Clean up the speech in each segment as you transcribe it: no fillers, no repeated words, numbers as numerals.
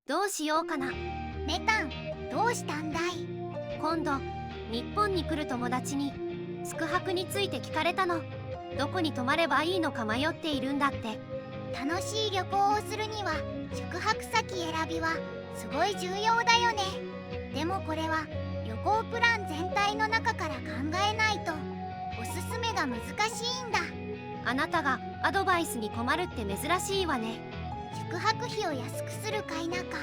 どうしようかな。メタン、どうしたんだい？今度日本に来る友達に宿泊について聞かれたの。どこに泊まればいいのか迷っているんだって。楽しい旅行をするには宿泊先選びはすごい重要だよね。でもこれは旅行プラン全体の中から考えないとおすすめが難しいんだ。あなたがアドバイスに困るって珍しいわね。宿泊費を安くするか否か、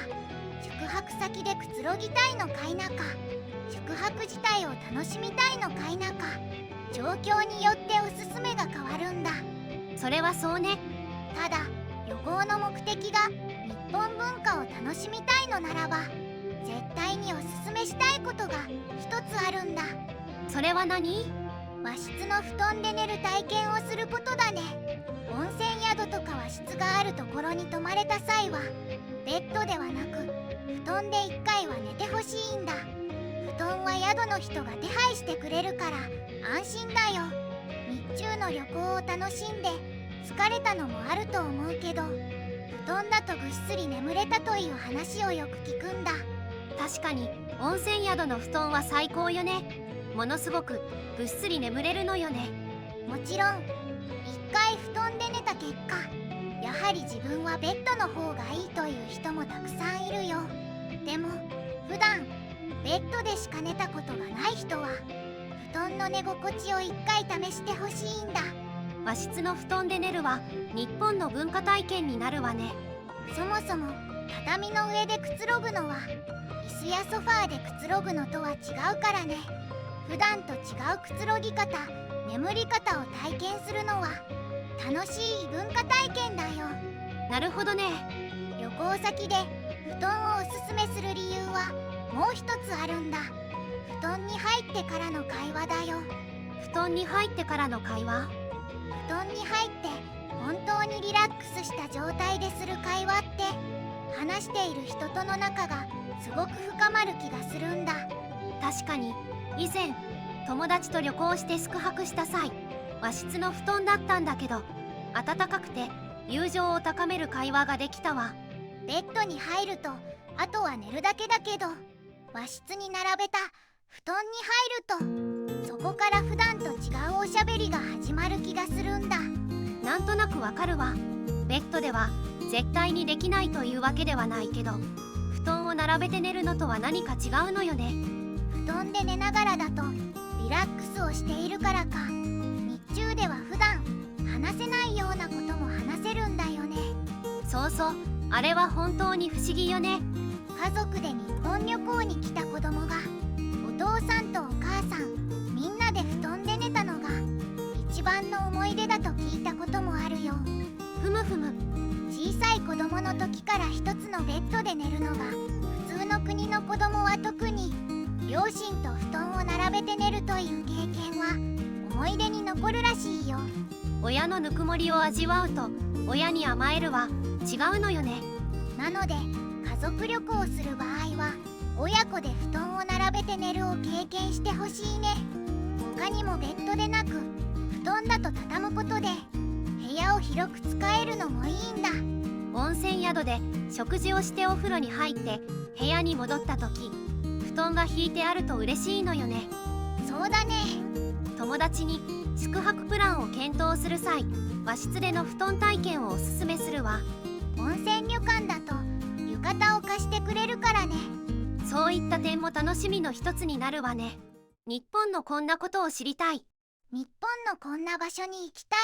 宿泊先でくつろぎたいのか否か、宿泊自体を楽しみたいのか否か、状況によっておすすめが変わるんだ。それはそうね。ただ旅行の目的が日本文化を楽しみたいのならば絶対におすすめしたいことが一つあるんだ。それは何？和室の布団で寝る体験をすることだね。温泉宿とか和室があるところに泊まれた際はベッドではなく布団で1回は寝てほしいんだ。布団は宿の人が手配してくれるから安心だよ。日中の旅行を楽しんで疲れたのもあると思うけど布団だとぐっすり眠れたという話をよく聞くんだ。確かに温泉宿の布団は最高よね。ものすごくぐっすり眠れるのよね。もちろん一回布団で寝た結果やはり自分はベッドの方がいいという人もたくさんいるよ。でも普段ベッドでしか寝たことがない人は布団の寝心地を一回試してほしいんだ。和室の布団で寝るは日本の文化体験になるわね。そもそも畳の上でくつろぐのは椅子やソファーでくつろぐのとは違うからね。普段と違うくつろぎ方、眠り方を体験するのは楽しい文化体験だよ。なるほどね。旅行先で布団をおすすめする理由はもう一つあるんだ。布団に入ってからの会話だよ。布団に入ってからの会話？布団に入って本当にリラックスした状態でする会話って話している人との仲がすごく深まる気がするんだ。確かに以前友達と旅行して宿泊した際和室の布団だったんだけど暖かくて友情を高める会話ができたわ。ベッドに入るとあとは寝るだけだけど和室に並べた布団に入るとそこから普段と違うおしゃべりが始まる気がするんだ。なんとなくわかるわ。ベッドでは絶対にできないというわけではないけど布団を並べて寝るのとは何か違うのよね。布団で寝ながらだとリラックスをしているからか日中では普段話せないようなことも話せるんだよね。そうそう、あれは本当に不思議よね。家族で日本旅行に来た子供がお父さんとお母さんみんなで布団で寝たのが一番の思い出だと聞いたこともあるよ。ふむふむ。小さい子供の時から一つのベッドで寝るのが普通の国の子供は特に両親と布団を並べて寝るという経験は思い出に残るらしいよ。親のぬくもりを味わうと親に甘えるは違うのよね。なので家族旅行する場合は親子で布団を並べて寝るを経験してほしいね。他にもベッドでなく布団だと畳むことで部屋を広く使えるのもいいんだ。温泉宿で食事をしてお風呂に入って部屋に戻った時布団が引いてあると嬉しいのよね。そうだね。友達に宿泊プランを検討する際和室での布団体験をおすすめするわ。温泉旅館だと浴衣を貸してくれるからね。そういった点も楽しみの一つになるわね。日本のこんなことを知りたい。日本のこんな場所に行きたい。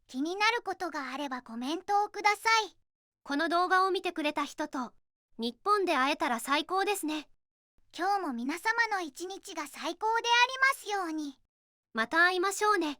気になることがあればコメントをください。この動画を見てくれた人と日本で会えたら最高ですね。今日も皆様の一日が最高でありますように。また会いましょうね。